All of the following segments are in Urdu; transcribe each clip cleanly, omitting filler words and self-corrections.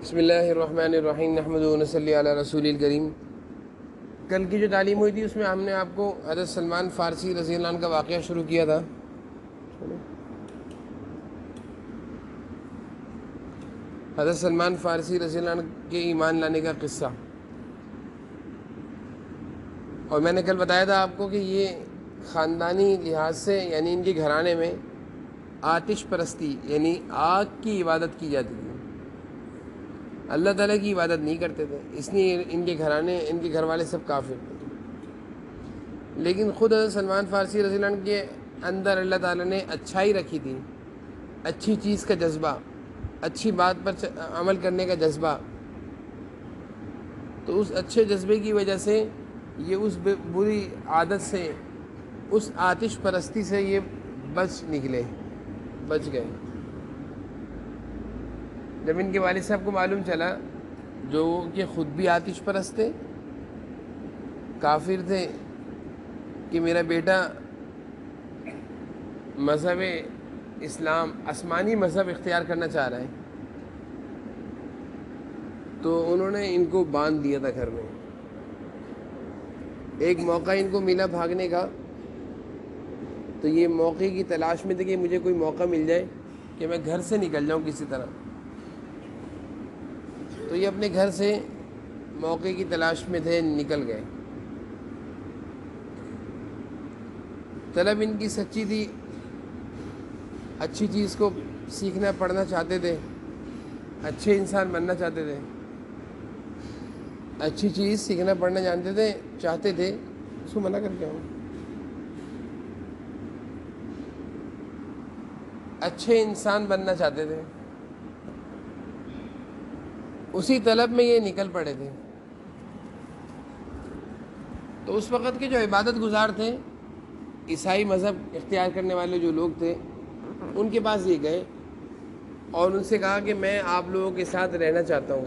بسم اللہ الرحمن الرحیم نحمدہ و نصلی علی رسول الکریم۔ کل کی جو تعلیم ہوئی تھی اس میں ہم نے آپ کو حضرت سلمان فارسی رضی اللہ عنہ کا واقعہ شروع کیا تھا۔ حضرت سلمان فارسی رضی اللہ عنہ کے ایمان لانے کا قصہ، اور میں نے کل بتایا تھا آپ کو کہ یہ خاندانی لحاظ سے یعنی ان کے گھرانے میں آتش پرستی یعنی آگ کی عبادت کی جاتی تھی، اللہ تعالیٰ کی عبادت نہیں کرتے تھے، اس لیے ان کے گھرانے ان کے گھر والے سب کافر تھے۔ لیکن خود حضرت سلمان فارسی رضی اللہ عنہ کے اندر اللہ تعالیٰ نے اچھائی رکھی تھی، اچھی چیز کا جذبہ، اچھی بات پر عمل کرنے کا جذبہ، تو اس اچھے جذبے کی وجہ سے یہ اس بری عادت سے، اس آتش پرستی سے یہ بچ گئے۔ جب ان کے والد صاحب کو معلوم چلا، جو کہ خود بھی آتش پرست تھے، کافر تھے، کہ میرا بیٹا مذہب اسلام آسمانی مذہب اختیار کرنا چاہ رہا ہے، تو انہوں نے ان کو باندھ دیا تھا گھر میں۔ ایک موقع ان کو ملا بھاگنے کا، تو یہ موقع کی تلاش میں تھے کہ مجھے کوئی موقع مل جائے کہ میں گھر سے نکل جاؤں کسی طرح، تو یہ اپنے گھر سے موقع کی تلاش میں تھے، نکل گئے۔ طلب ان کی سچی تھی، اچھی چیز کو سیکھنا پڑھنا چاہتے تھے، اچھے انسان بننا چاہتے تھے، اچھی چیز سیکھنا پڑھنا جانتے تھے، چاہتے تھے، اس کو منع کر کے آؤں، اچھے انسان بننا چاہتے تھے، اسی طلب میں یہ نکل پڑے تھے۔ تو اس وقت کے جو عبادت گزار تھے، عیسائی مذہب اختیار کرنے والے جو لوگ تھے، ان کے پاس یہ گئے اور ان سے کہا کہ میں آپ لوگوں کے ساتھ رہنا چاہتا ہوں۔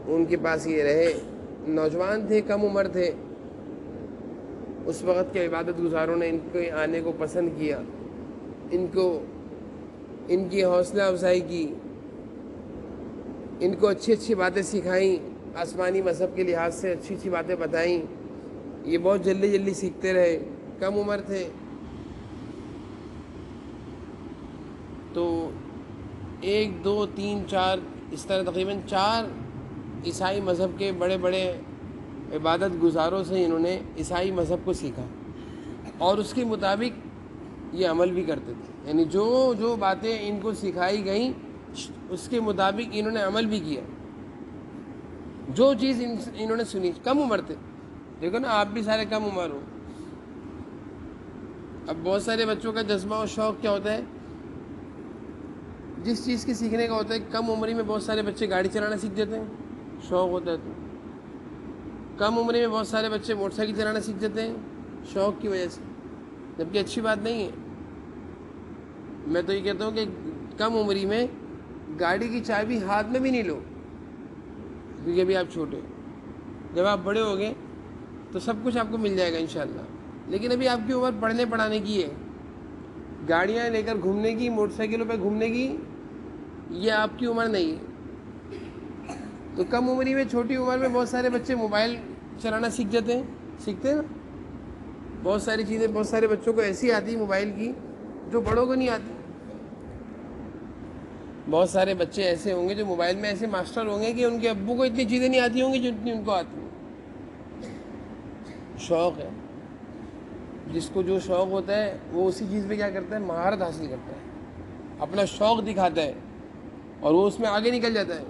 ان کے پاس یہ رہے، نوجوان تھے، کم عمر تھے، اس وقت کے عبادت گزاروں نے ان کے آنے کو پسند کیا، ان کی حوصلہ افزائی کی، ان کو اچھی اچھی باتیں سکھائیں، آسمانی مذہب کے لحاظ سے اچھی اچھی باتیں بتائیں۔ یہ بہت جلدی جلدی سیکھتے رہے، کم عمر تھے۔ تو 1 2 3 4 اس طرح تقریباً 4 عیسائی مذہب کے بڑے بڑے عبادت گزاروں سے انہوں نے عیسائی مذہب کو سیکھا، اور اس کے مطابق یہ عمل بھی کرتے تھے، یعنی جو باتیں ان کو سکھائی گئیں اس کے مطابق انہوں نے عمل بھی کیا، جو چیز انہوں نے سنی۔ کم عمر تھے، دیکھو نا، آپ بھی سارے کم عمر ہو۔ اب بہت سارے بچوں کا جذبہ اور شوق کیا ہوتا ہے، جس چیز کے سیکھنے کا ہوتا ہے، کم عمری میں بہت سارے بچے گاڑی چلانا سیکھ جاتے ہیں، شوق ہوتا ہے۔ تو کم عمری میں بہت سارے بچے موٹر سائیکل چلانا سیکھ جاتے ہیں شوق کی وجہ سے، جبکہ اچھی بات نہیں ہے۔ میں تو یہ کہتا ہوں کہ کم عمری میں گاڑی کی چابی ہاتھ میں بھی نہیں لو، کیونکہ ابھی آپ چھوٹے، جب آپ بڑے ہو گئے تو سب کچھ آپ کو مل جائے گا انشاءاللہ۔ لیکن ابھی آپ کی عمر پڑھنے پڑھانے کی ہے، گاڑیاں لے کر گھومنے کی، موٹر سائیکلوں پہ گھومنے کی، یہ آپ کی عمر نہیں ہے۔ تو کم عمری میں، چھوٹی عمر میں بہت سارے بچے موبائل چلانا سیکھتے ہیں نا، بہت ساری چیزیں بہت سارے بچوں کو ایسی آتی موبائل کی جو بڑوں کو نہیں آتی۔ بہت سارے بچے ایسے ہوں گے جو موبائل میں ایسے ماسٹر ہوں گے کہ ان کے ابو کو اتنی چیزیں نہیں آتی ہوں گی جتنی ان کو آتی ہیں۔ شوق ہے، جس کو جو شوق ہوتا ہے وہ اسی چیز پہ کیا کرتا ہے، مہارت حاصل کرتا ہے، اپنا شوق دکھاتا ہے، اور وہ اس میں آگے نکل جاتا ہے۔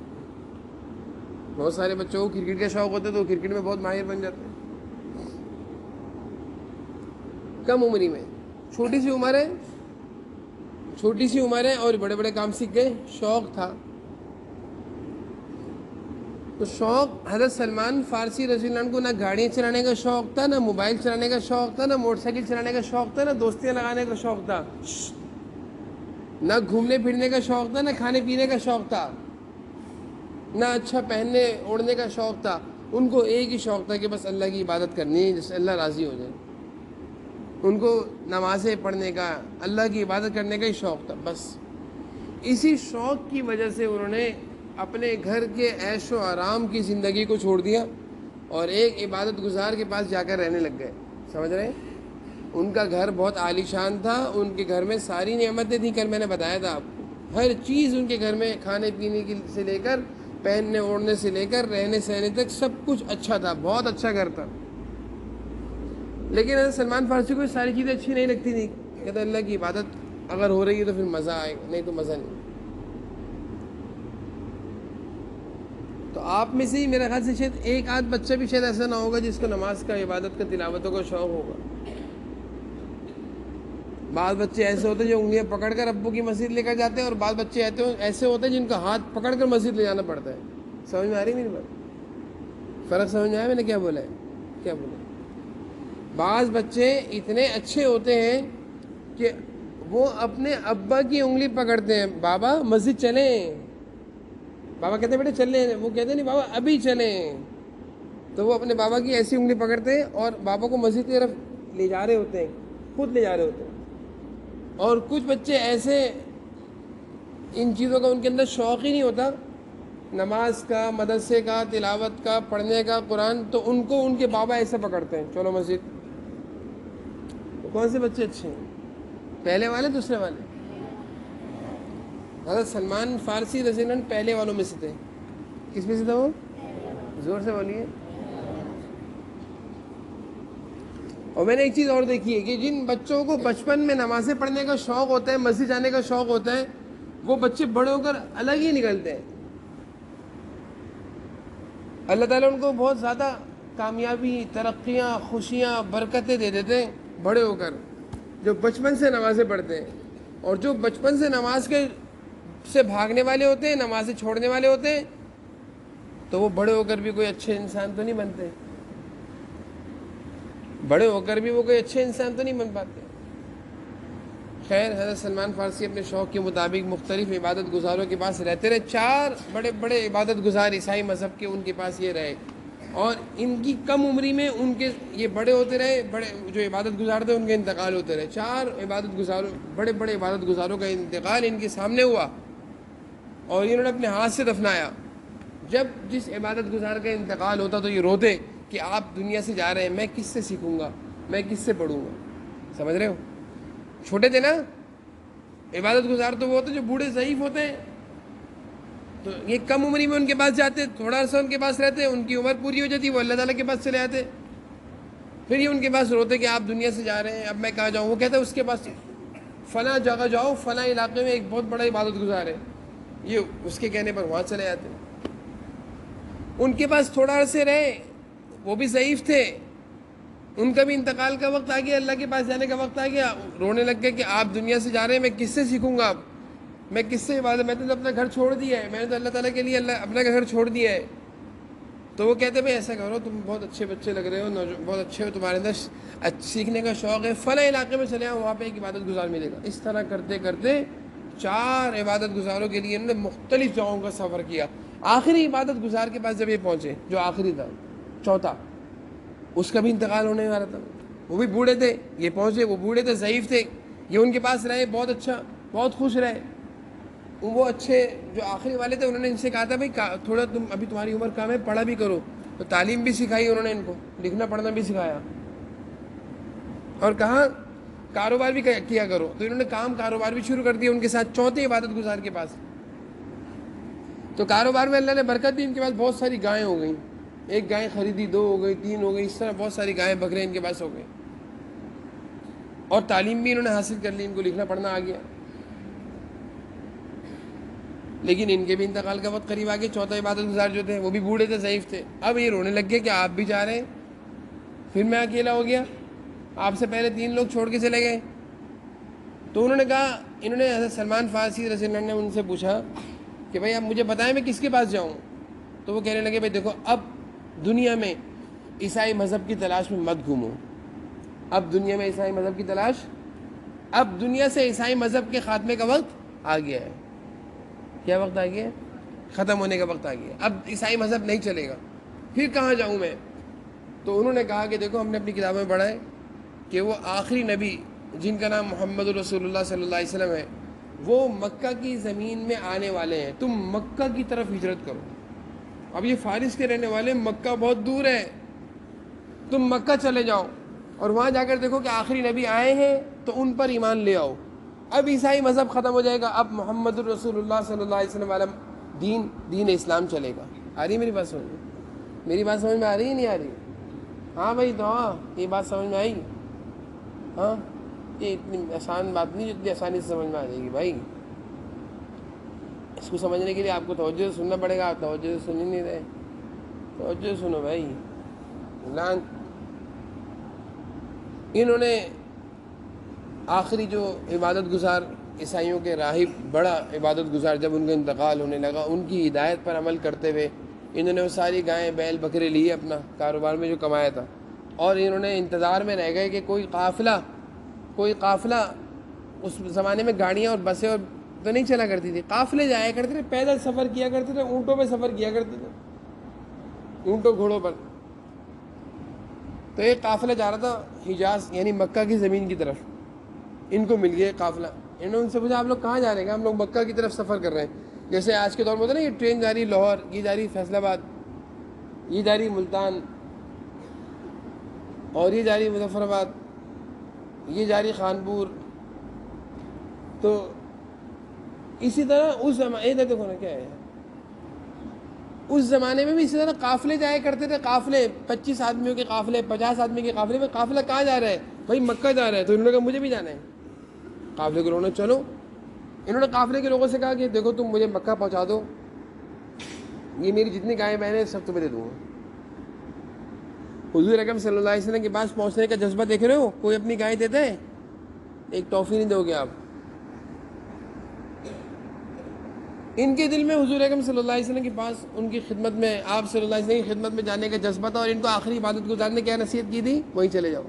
بہت سارے بچوں کو کرکٹ کا شوق ہوتا ہے تو وہ کرکٹ میں بہت ماہر بن جاتے ہیں، کم عمری میں۔ چھوٹی سی عمر ہے اور بڑے بڑے کام سیکھ گئے، شوق تھا۔ تو شوق حضرت سلمان فارسی رضی اللہ عنہ کو نہ گاڑیاں چلانے کا شوق تھا، نہ موبائل چلانے کا شوق تھا، نہ موٹر سائیکل چلانے کا شوق تھا، نہ دوستیاں لگانے کا شوق تھا، نہ گھومنے پھرنے کا شوق تھا، نہ کھانے پینے کا شوق تھا، نہ اچھا پہننے اوڑھنے کا شوق تھا۔ ان کو ایک ہی شوق تھا کہ بس اللہ کی عبادت کرنی ہے، جس سے اللہ راضی ہو جائے۔ ان کو نمازیں پڑھنے کا، اللہ کی عبادت کرنے کا ہی شوق تھا بس۔ اسی شوق کی وجہ سے انہوں نے اپنے گھر کے عیش و آرام کی زندگی کو چھوڑ دیا اور ایک عبادت گزار کے پاس جا کر رہنے لگ گئے. سمجھ رہے ہیں؟ ان کا گھر بہت عالی شان تھا، ان کے گھر میں ساری نعمتیں تھیں. کل میں نے بتایا تھا آپ کو، ہر چیز ان کے گھر میں، کھانے پینے کی سے لے کر پہننے اوڑھنے سے لے کر رہنے سہنے تک سب کچھ اچھا تھا، بہت اچھا گھر تھا. لیکن حضرت سلمان فارسی کو یہ ساری چیزیں اچھی نہیں لگتی تھیں. کہتے اللہ کی عبادت اگر ہو رہی ہے تو پھر مزہ آئے گا، نہیں تو مزہ نہیں. تو آپ میں سے ہی میرے خیال سے شاید ایک آدھ بچہ بھی شاید ایسا نہ ہوگا جس کو نماز کا، عبادت کا، تلاوتوں کا شوق ہوگا. بعض بچے ایسے ہوتے ہیں جو انگلیاں پکڑ کر ابو کی مسجد لے کر جاتے ہیں، اور بعض بچے ایسے ہوتے ہیں جن کا ہاتھ پکڑ کر مسجد لے جانا پڑتا ہے. سمجھ میں آ رہی میری بات؟ فرق سمجھ میں آیا میں نے کیا بولا ہے؟ کیا بولا؟ بعض بچے اتنے اچھے ہوتے ہیں کہ وہ اپنے ابا کی انگلی پکڑتے ہیں، بابا مسجد چلیں. بابا کہتے ہیں بیٹے چل لیں، وہ کہتے ہیں نہیں بابا ابھی چلیں. تو وہ اپنے بابا کی ایسی انگلی پکڑتے ہیں اور بابا کو مسجد کی طرف لے جا رہے ہوتے ہیں، خود لے جا رہے ہوتے ہیں. اور کچھ بچے ایسے ان چیزوں کا ان کے اندر شوق ہی نہیں ہوتا، نماز کا، مدرسے کا، تلاوت کا، پڑھنے کا، قرآن، تو ان کو ان کے بابا ایسے پکڑتے ہیں چلو مسجد. تو کون سے بچے اچھے ہیں؟ پہلے والے دوسرے والے؟ حضرت سلمان فارسی رضی اللہ عنہ پہلے والوں میں سے تھے. کس میں سے تھا وہ؟ زور سے بولیے. اور میں نے ایک چیز اور دیکھی ہے کہ جن بچوں کو بچپن میں نمازیں پڑھنے کا شوق ہوتا ہے، مسجد جانے کا شوق ہوتا ہے، وہ بچے بڑے ہو کر الگ ہی نکلتے ہیں. اللہ تعالیٰ ان کو بہت زیادہ کامیابی، ترقیاں، خوشیاں، برکتیں دے دیتے ہیں بڑے ہو کر، جو بچپن سے نمازیں پڑھتے ہیں. اور جو بچپن سے نماز کے سے بھاگنے والے ہوتے ہیں، نمازیں چھوڑنے والے ہوتے ہیں، تو وہ بڑے ہو کر بھی کوئی اچھے انسان تو نہیں بنتے. بڑے ہو کر بھی وہ کوئی اچھے انسان تو نہیں بن پاتے. خیر، حضرت سلمان فارسی اپنے شوق کے مطابق مختلف عبادت گزاروں کے پاس رہتے رہے. 4 بڑے بڑے عبادت گزار عیسائی مذہب کے ان کے پاس یہ رہے، اور ان کی کم عمری میں ان کے یہ بڑے ہوتے رہے. بڑے جو عبادت گزار تھے ان کے انتقال ہوتے رہے. 4 عبادت گزاروں، بڑے بڑے عبادت گزاروں کا انتقال ان کے سامنے ہوا اور انہوں نے اپنے ہاتھ سے دفنایا. جب جس عبادت گزار کا انتقال ہوتا تو یہ روتے کہ آپ دنیا سے جا رہے ہیں، میں کس سے سیکھوں گا، میں کس سے پڑھوں گا. سمجھ رہے ہو؟ چھوٹے تھے نا. عبادت گزار تو وہ ہوتے جو بوڑھے ضعیف ہوتے ہیں، تو یہ کم عمری میں ان کے پاس جاتے، تھوڑا عرصہ ان کے پاس رہتے، ان کی عمر پوری ہو جاتی، وہ اللہ تعالیٰ کے پاس چلے آتے. پھر یہ ان کے پاس روتے کہ آپ دنیا سے جا رہے ہیں، اب میں کہاں جاؤں. وہ کہتے ہیں اس کے پاس فلاں جگہ جاؤ، فلاں علاقے میں ایک بہت بڑا عبادت گزار ہے. یہ اس کے کہنے پر وہاں چلے جاتے. ان کے پاس تھوڑا عرصے رہے، وہ بھی ضعیف تھے، ان کا بھی انتقال کا وقت آ گیا، اللہ کے پاس جانے کا وقت آ گیا. رونے لگ گئے کہ آپ دنیا سے جا رہے ہیں، میں کس سے سیکھوں گا، اب میں کس سے عبادت، میں نے تو اپنا گھر چھوڑ دیا ہے، میں نے تو اللہ تعالیٰ کے لیے اپنا گھر چھوڑ دیا ہے. تو وہ کہتے ہیں بھائی ایسا کرو، تم بہت اچھے بچے لگ رہے ہو، بہت اچھے ہو، تمہارے اندر سیکھنے کا شوق ہے، فلاں علاقے میں چلے آؤ، وہاں پہ ایک عبادت گزار ملے گا. اس طرح کرتے کرتے 4 عبادت گزاروں کے لیے انہوں نے مختلف جگہوں کا سفر کیا. آخری عبادت گزار کے پاس جب یہ پہنچے، جو آخری تھا، چوتھا، اس کا بھی انتقال ہونے والا تھا. وہ بھی بوڑھے تھے، یہ پہنچے، وہ بوڑھے تھے، ضعیف تھے، یہ ان کے پاس رہے، بہت اچھا، بہت خوش رہے. وہ اچھے جو آخری والے تھے، انہوں نے ان سے کہا تھا بھائی تھوڑا تم، ابھی تمہاری عمر کم ہے، پڑھا بھی کرو. تو تعلیم بھی سکھائی انہوں نے، ان کو لکھنا پڑھنا بھی سکھایا، اور کہاں کاروبار بھی کیا کرو. تو انہوں نے کاروبار بھی شروع کر دیا ان کے ساتھ، چوتھے عبادت گزار کے پاس. تو کاروبار میں اللہ نے برکت دی، ان کے پاس بہت ساری گائیں ہو گئیں. 1 گائے خریدی، 2 ہو گئی، 3 ہو گئی، اس طرح بہت ساری گائیں بکرے ان کے پاس ہو گئے. اور تعلیم بھی انہوں نے حاصل کر لی، ان کو لکھنا پڑھنا آ گیا. لیکن ان کے بھی انتقال کا وقت قریب آ گیا. چوتھا عبادت گزار جو تھے وہ بھی بوڑھے تھے، ضعیف تھے. اب یہ رونے لگ گئے کہ آپ بھی جا رہے ہیں، پھر میں اکیلا ہو گیا، آپ سے پہلے 3 لوگ چھوڑ کے چلے گئے. تو انہوں نے کہا، انہوں نے حضرت سلمان فارسی رضی اللہ عنہ نے ان سے پوچھا کہ بھائی آپ مجھے بتائیں میں کس کے پاس جاؤں. تو وہ کہنے لگے بھائی دیکھو، اب دنیا میں عیسائی مذہب کی تلاش میں مت گھومو. اب دنیا میں عیسائی مذہب کی تلاش، اب دنیا سے عیسائی مذہب کے خاتمے کا وقت آ گیا ہے. کیا وقت آ گیا ہے؟ ختم ہونے کا وقت آ گیا. اب عیسائی مذہب نہیں چلے گا، پھر کہاں جاؤں میں. تو انہوں نے کہا کہ دیکھو، ہم نے اپنی کتابوں میں پڑھا ہے کہ وہ آخری نبی جن کا نام محمد رسول اللہ صلی اللہ علیہ وسلم ہے، وہ مکہ کی زمین میں آنے والے ہیں، تم مکہ کی طرف ہجرت کرو. اب یہ فارس کے رہنے والے، مکہ بہت دور ہے، تم مکہ چلے جاؤ اور وہاں جا کر دیکھو کہ آخری نبی آئے ہیں تو ان پر ایمان لے آؤ. اب عیسائی مذہب ختم ہو جائے گا، اب محمد الرسول اللہ صلی اللہ علیہ وسلم والا دین اسلام چلے گا. آ رہی میری بات سمجھ میں؟ میری بات سمجھ میں آ رہی ہے نہیں آ رہی؟ ہاں بھائی، تو ہاں یہ بات سمجھ میں آئی. ہاں یہ اتنی آسان بات نہیں جتنی آسانی سے سمجھ میں آ جائے گی بھائی. اس کو سمجھنے کے لیے آپ کو توجہ سے سننا پڑے گا. آپ توجہ سے سن ہی نہیں رہے. توجہ سے سنو بھائی. انہوں نے آخری جو عبادت گزار عیسائیوں کے راہب، بڑا عبادت گزار، جب ان کا انتقال ہونے لگا، ان کی ہدایت پر عمل کرتے ہوئے انہوں نے وہ ساری گائیں بیل بکرے لیے اپنا کاروبار میں جو کمایا تھا، اور انہوں نے انتظار میں رہ گئے کہ کوئی قافلہ اس زمانے میں گاڑیاں اور بسیں اور تو نہیں چلا کرتی تھی، قافلے جایا کرتے تھے، پیدل سفر کیا کرتے تھے، اونٹوں پہ سفر کیا کرتے تھے، اونٹوں گھوڑوں پر. تو ایک قافلہ جا رہا تھا حجاز یعنی مکہ کی زمین کی طرف. ان کو مل گیا قافلہ. انہوں نے ان سے پوچھا آپ لوگ کہاں جا رہے ہیں؟ ہم لوگ مکہ کی طرف سفر کر رہے ہیں. جیسے آج کے دور میں ہوتا ہے نا، یہ ٹرین جا رہی لاہور، یہ جا رہی فیصل آباد، یہ جا رہی ملتان، اور یہ جا رہی مظفر آباد، یہ جا رہی خانپور. تو اسی طرح اس زمانے دیکھو نا کیا ہے، اس زمانے میں بھی اسی طرح قافلے جایا کرتے تھے. قافلے 25 آدمیوں کے قافلے، 50 آدمی کے قافلے میں. قافلہ کہاں جا رہا ہے؟ بھائی مکہ جا رہا ہے. تو انہوں نے کہا مجھے بھی جانا ہے. قافلے کے لوگوں نے چلو، انہوں نے قافلے کے لوگوں سے کہا کہ دیکھو تم مجھے مکہ پہنچا دو، یہ میری جتنی گائیں بہنیں سب تمہیں دے دوں گا. حضور اکرم صلی اللہ علیہ وسلم کے پاس پہنچنے کا جذبہ دیکھ رہے ہو؟ کوئی اپنی گائیں دیتا ہے؟ ایک توفی نہیں دو گے آپ. ان کے دل میں حضور اکرم صلی اللہ علیہ وسلم کے پاس، ان کی خدمت میں، آپ صلی اللہ علیہ وسلم کی خدمت میں جانے کا جذبہ تھا. اور ان کو آخری عبادت گزارنے کیا نصیحت کی تھی؟ وہیں چلے جاؤ.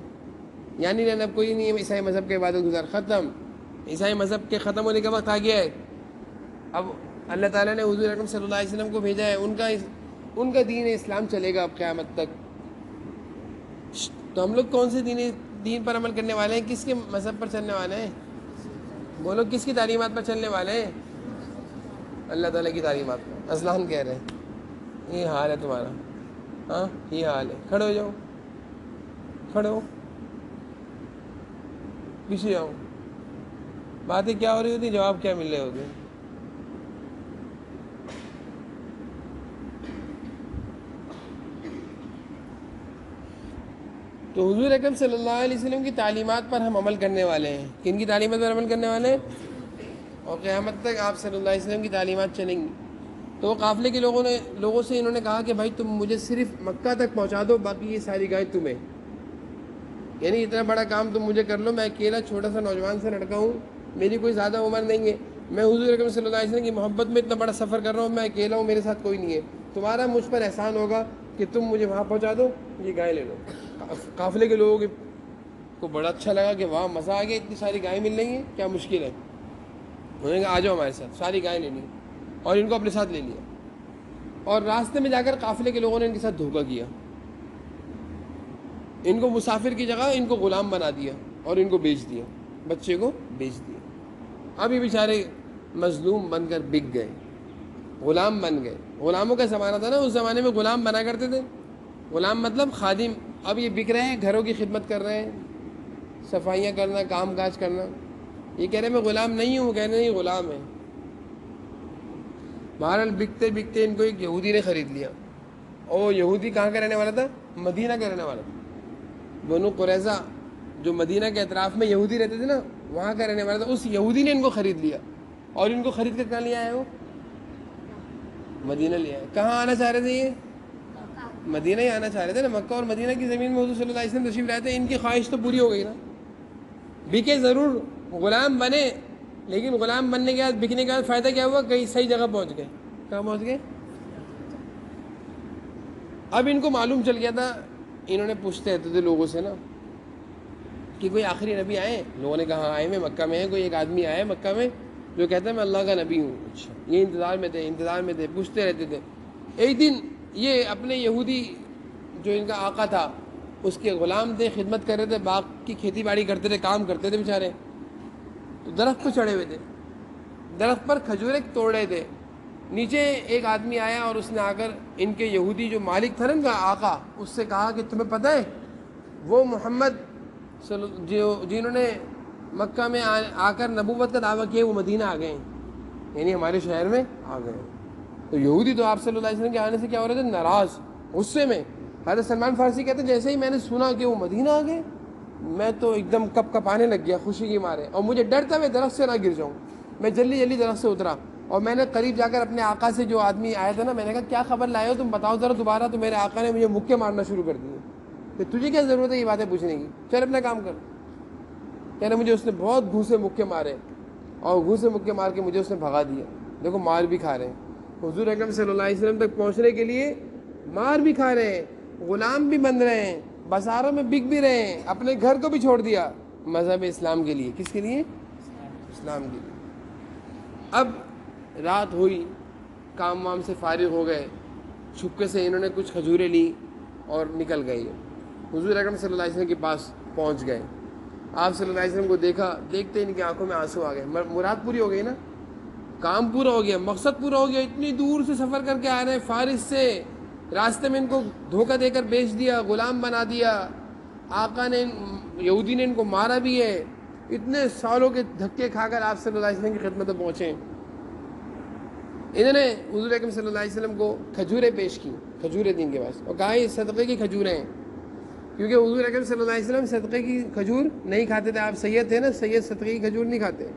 یعنی اب کوئی نہیں ہے عیسائی مذہب کے عبادت گزار، ختم. عیسائی مذہب کے ختم ہونے کا وقت آ گیا ہے. اب اللہ تعالیٰ نے حضور اکرم صلی اللہ علیہ وسلم کو بھیجا ہے، ان کا دین اسلام چلے گا اب قیامت تک. تو ہم لوگ کون سے دین پر عمل کرنے والے ہیں؟ کس کے مذہب پر چلنے والے ہیں؟ بولو کس کی تعلیمات پر چلنے والے ہیں؟ اللہ تعالیٰ کی تعلیمات پر. اصلاً کہہ رہے ہیں یہ حال ہے تمہارا. ہاں یہ حال ہے. کھڑے ہو جاؤ، کھڑے ہو، پیچھے آؤ. باتیں کیا ہو رہی ہوتی، جواب کیا مل رہے ہوتے. تو حضور اکرم صلی اللہ علیہ وسلم کی تعلیمات پر ہم عمل کرنے والے ہیں. کن کی تعلیمات پر عمل کرنے والے ہیں؟ اور قیامت تک آپ صلی اللہ علیہ وسلم کی تعلیمات چلیں گی. تو وہ قافلے کے لوگوں سے انہوں نے کہا کہ بھائی تم مجھے صرف مکہ تک پہنچا دو، باقی یہ ساری گائیں تمہیں. یعنی اتنا بڑا کام تم مجھے کر لو. میں اکیلا چھوٹا سا نوجوان سا لڑکا ہوں، میری کوئی زیادہ عمر نہیں ہے. میں حضور اکرم صلی اللہ علیہ وسلم کی محبت میں اتنا بڑا سفر کر رہا ہوں. میں اکیلا ہوں، میرے ساتھ کوئی نہیں ہے. تمہارا مجھ پر احسان ہوگا کہ تم مجھے وہاں پہنچا دو، یہ گائے لے لو. قافلے کے لوگوں کو بڑا اچھا لگا کہ وہاں مزہ آ گیا، اتنی ساری گائیں مل رہی ہیں، کیا مشکل ہے. انہوں نے کہا آ جاؤ ہمارے ساتھ. ساری گائیں لینی اور ان کو اپنے ساتھ لے لیا. اور راستے میں جا کر قافلے کے لوگوں نے ان کے ساتھ دھوکہ کیا. ان کو مسافر کی جگہ ان کو غلام بنا دیا اور ان کو بیچ دیا، بچے کو بیچ دیا. اب یہ بیچارے مظلوم بن کر بک گئے، غلام بن گئے. غلاموں کا زمانہ تھا نا، اس زمانے میں غلام بنا کرتے تھے. غلام مطلب خادم. اب یہ بک رہے ہیں، گھروں کی خدمت کر رہے ہیں، صفائیاں کرنا، کام کاج کرنا. یہ کہہ رہے ہیں میں غلام نہیں ہوں، وہ کہہ رہے ہیں نہیں غلام ہے. بہرحال بکتے بکتے ان کو ایک یہودی نے خرید لیا. اور وہ یہودی کہاں کا رہنے والا تھا؟ مدینہ کا رہنے والا تھا. بنو قریظہ جو مدینہ کے اطراف میں یہودی رہتے تھے نا، وہاں کا رہنے والا تھا. اس یہودی نے ان کو خرید لیا. اور ان کو خرید کر کہاں لیا ہے؟ وہ مدینہ لیا ہے. کہاں آنا چاہ رہے تھے؟ یہ مدینہ ہی آنا چاہ رہے تھے نا. مکہ اور مدینہ کی زمین میں حضور صلی اللہ علیہ وسلم تشریف لائے تھے. ان کی خواہش تو پوری ہو گئی نا. بکے ضرور، غلام بنے، لیکن غلام بننے کے بعد، بکنے کے بعد فائدہ کیا ہوا؟ کہیں صحیح جگہ پہنچ گئے. کہاں پہنچ گئے؟ اب ان کو معلوم چل گیا تھا. انہوں نے پوچھتے رہتے تھے لوگوں سے نا کہ کوئی آخری نبی آئے؟ لوگوں نے کہا آئے میں مکہ میں ہے. کوئی ایک آدمی آیا مکہ میں جو کہتا ہے میں اللہ کا نبی ہوں. اچھا. یہ انتظار میں تھے، پوچھتے رہتے تھے. ایک دن یہ اپنے یہودی جو ان کا آقا تھا اس کے غلام تھے، خدمت کر رہے تھے، باغ کی کھیتی باڑی کرتے تھے، کام کرتے تھے بیچارے. تو درخت پہ چڑھے ہوئے تھے. درخت پر کھجوریں توڑ رہے تھے. نیچے ایک آدمی آیا اور اس نے آ کر ان کے یہودی جو مالک تھا نا ان کا آقا, اس سے کہا کہ تمہیں پتہ ہے وہ محمد جنہوں نے مکہ میں آ کر نبوت کا دعویٰ کیا وہ مدینہ آ گئے ہیں, یعنی ہمارے شہر میں آ گئے ہیں. تو یہودی تو آپ صلی اللہ علیہ وسلم کے آنے سے کیا ہو رہے تھے, ناراض, غصے میں. حضرت سلمان فارسی کہتے ہیں جیسے ہی میں نے سنا کہ وہ مدینہ آ گئے میں تو ایک دم کپ کپانے لگ گیا خوشی کے مارے, اور مجھے ڈر تھا میں درخت سے نہ گر جاؤں. میں جلدی جلدی درخت سے اترا اور میں نے قریب جا کر اپنے آقا سے, جو آدمی آیا تھا نا, میں نے کہا کیا خبر لائے ہو تم, بتاؤ ذرا دوبارہ. تو میرے آقا نے مجھے مکے مارنا شروع کر دیے کہ تجھے کیا ضرورت ہے یہ باتیں پوچھنے کی, چل اپنا کام کر. کہہ رہے مجھے اس نے بہت گھوسے مکے مارے اور گھوسے مکے مار کے مجھے اس نے بھگا دیا. دیکھو مار بھی کھا رہے ہیں, حضور اکرم صلی اللہ علیہ وسلم تک پہنچنے کے لیے مار بھی کھا رہے ہیں, غلام بھی بن رہے ہیں, بازاروں میں بک بھی رہے ہیں, اپنے گھر کو بھی چھوڑ دیا مذہب اسلام کے لیے. کس کے لیے؟ اسلام کے لیے. اب رات ہوئی, کام وام سے فارغ ہو گئے, چھپکے سے انہوں نے کچھ کھجوریں لی اور نکل گئے. حضور اکرم صلی اللہ علیہ وسلم کے پاس پہنچ گئے. آپ صلی اللہ علیہ وسلم کو دیکھا, دیکھتے ان کی آنکھوں میں آنسو آ گئے. مراد پوری ہو گئی نا, کام پورا ہو گیا, مقصد پورا ہو گیا. اتنی دور سے سفر کر کے آ رہے ہیں فارس سے, راستے میں ان کو دھوکہ دے کر بیچ دیا, غلام بنا دیا, آقا نے یہودی نے ان کو مارا بھی ہے. اتنے سالوں کے دھکے کھا کر آپ صلی اللہ علیہ وسلم کی خدمت میں پہنچے. انہوں نے حضور اکرم صلی اللہ علیہ وسلم کو کھجوریں پیش کی, کھجوریں دیں کے پاس, اور کہا یہ صدقے کی کھجوریں ہیں, کیونکہ حضور اکرم صلی اللہ علیہ وسلم صدقے کی کھجور نہیں کھاتے تھے. آپ سید تھے نا, سید صدقے کی کھجور نہیں کھاتے,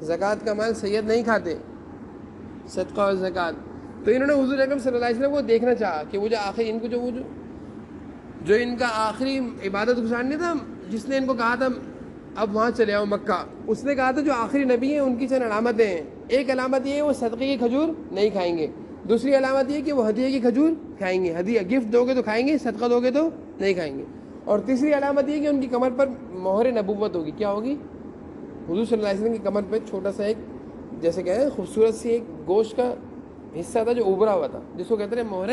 زکوٰۃ کا مال سید نہیں کھاتے, صدقہ اور زکوٰۃ. تو انہوں نے حضور اکرم صلی اللہ علیہ وسلم کو دیکھنا چاہا کہ وہ جو آخری ان کو جو ان کا آخری عبادت گزار نہیں تھا, جس نے ان کو کہا تھا اب وہاں چلے آؤ مکہ, اس نے کہا تھا جو آخری نبی ہیں ان کی چند علامتیں ہیں. ایک علامت یہ ہے وہ صدقے کی کھجور نہیں کھائیں گے, دوسری علامت یہ ہے کہ وہ ہدیے کی کھجور کھائیں گے, ہدیہ گفٹ دو گے تو کھائیں گے, صدقہ دو گے تو نہیں کھائیں گے, اور تیسری علامت یہ کہ ان کی کمر پر مہر نبوت ہوگی. کیا ہوگی؟ حضور صلی اللہ علیہ وسلم کی کمر پہ چھوٹا سا ایک جیسے کہتے ہیں خوبصورت سی ایک گوشت کا حصہ تھا جو ابھرا ہوا تھا, جس کو کہتے ہیں مہر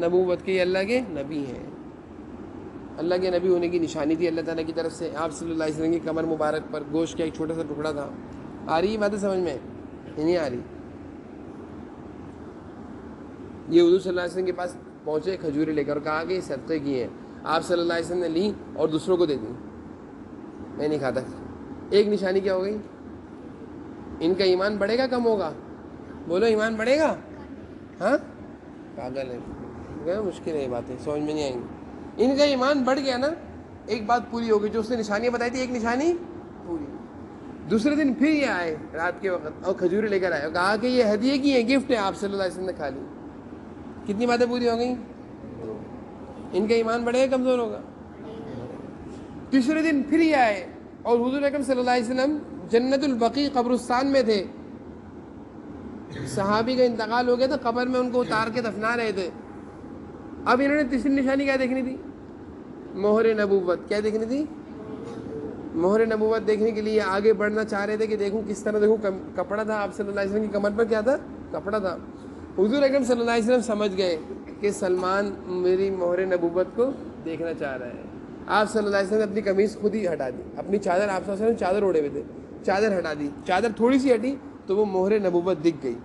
نبوت, کہ یہ اللہ کے نبی ہیں, اللہ کے نبی ہونے کی نشانی تھی اللہ تعالیٰ کی طرف سے. آپ صلی اللہ علیہ وسلم کی کمر مبارک پر گوشت کا ایک چھوٹا سا ٹکڑا تھا. آ رہی ہے باتیں سمجھ میں؟ نہیں آ رہی. یہ حضور صلی اللہ علیہ وسلم کے پاس پہنچے کھجوریں لے کر, اور کہا کہ یہ صدقے کی ہیں. آپ صلی اللہ علیہ وسلم نے لی اور دوسروں کو دے دی. میں نہیں کھاتا. ایک نشانی کیا ہو گئی؟ ان کا ایمان بڑھے گا کم ہوگا؟ بولو ایمان بڑھے گا؟ ہاں پاگل ہے, مشکل ہے یہ باتیں سمجھ میں نہیں آئیں گی. ان کا ایمان بڑھ گیا نا, ایک بات پوری ہو گئی. جو اس نے نشانیاں بتائی تھی ایک نشانی پوری. دوسرے دن پھر یہ آئے رات کے وقت اور کھجوریں لے کر آئے, اور کہا کہ یہ ہدیے کی ہیں, گفٹ ہے, آپ صلی اللہ علیہ وسلم نے کھا لی. کتنی باتیں پوری ہو گئیں؟ ان کا ایمان بڑھے گا کمزور ہوگا؟ تیسرے دن پھر یہ آئے اور حضور اکرم صلی اللہ علیہ وسلم جنت البقیع قبرستان میں تھے. صحابی کا انتقال ہو گیا تھا, قبر میں ان کو اتار کے دفنا رہے تھے. اب انہوں نے تیسری نشانی کیا دیکھنی تھی؟ مہر نبوت. کیا دیکھنی تھی؟ مہر نبوت دیکھنے کے لیے آگے بڑھنا چاہ رہے تھے کہ دیکھوں کس طرح, دیکھوں کپڑا تھا آپ صلی اللہ علیہ وسلم کی کمر پر, کیا تھا؟ کپڑا تھا. حضور اکرم صلی اللہ علیہ وسلم سمجھ گئے کہ سلمان میری مہر نبوت کو دیکھنا چاہ رہا ہے. آپ صلی اللہ علیہ وسلم نے اپنی قمیص خود ہی ہٹا دی, اپنی چادر, آپ صلی اللہ علیہ وسلم چادر اوڑے ہوئے تھے, چادر ہٹا دی. چادر تھوڑی سی ہٹی تو وہ مہر نبوت دکھ گئی.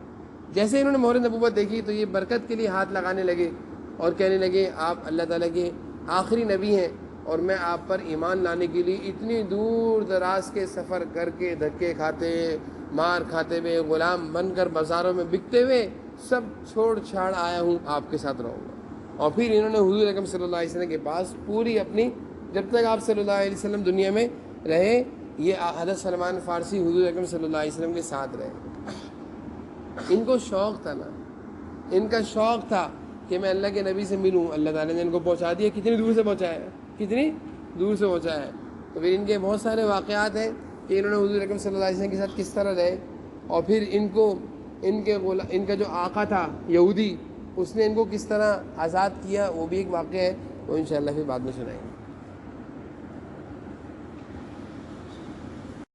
جیسے انہوں نے مہر نبوت دیکھی تو یہ برکت کے لیے ہاتھ لگانے لگے اور کہنے لگے آپ اللہ تعالیٰ کے آخری نبی ہیں, اور میں آپ پر ایمان لانے کے لیے اتنی دور دراز کے سفر کر کے, دھکے کھاتے, مار کھاتے ہوئے, غلام بن کر بازاروں میں بکتے ہوئے, سب چھوڑ چھاڑ آیا ہوں, آپ کے ساتھ رہوں گا. اور پھر انہوں نے حضور اکرم صلی اللہ علیہ وسلم کے پاس پوری اپنی, جب تک آپ صلی اللہ علیہ وسلم دنیا میں رہے, یہ حضرت سلمان فارسی حضور اکرم صلی اللہ علیہ وسلم کے ساتھ رہے. ان کو شوق تھا نا, ان کا شوق تھا کہ میں اللہ کے نبی سے ملوں. اللہ تعالیٰ نے ان کو پہنچا دیا. کتنی دور سے پہنچایا ہے, کتنی دور سے پہنچایا ہے. تو پھر ان کے بہت سارے واقعات ہیں کہ انہوں نے حضور اکرم صلی اللہ علیہ وسلم کے ساتھ کس طرح رہے, اور پھر ان کو ان کا جو آقا تھا یہودی, اس نے ان کو کس طرح آزاد کیا, وہ بھی ایک واقعہ ہے. وہ انشاءاللہ پھر بعد میں سنائیں گے.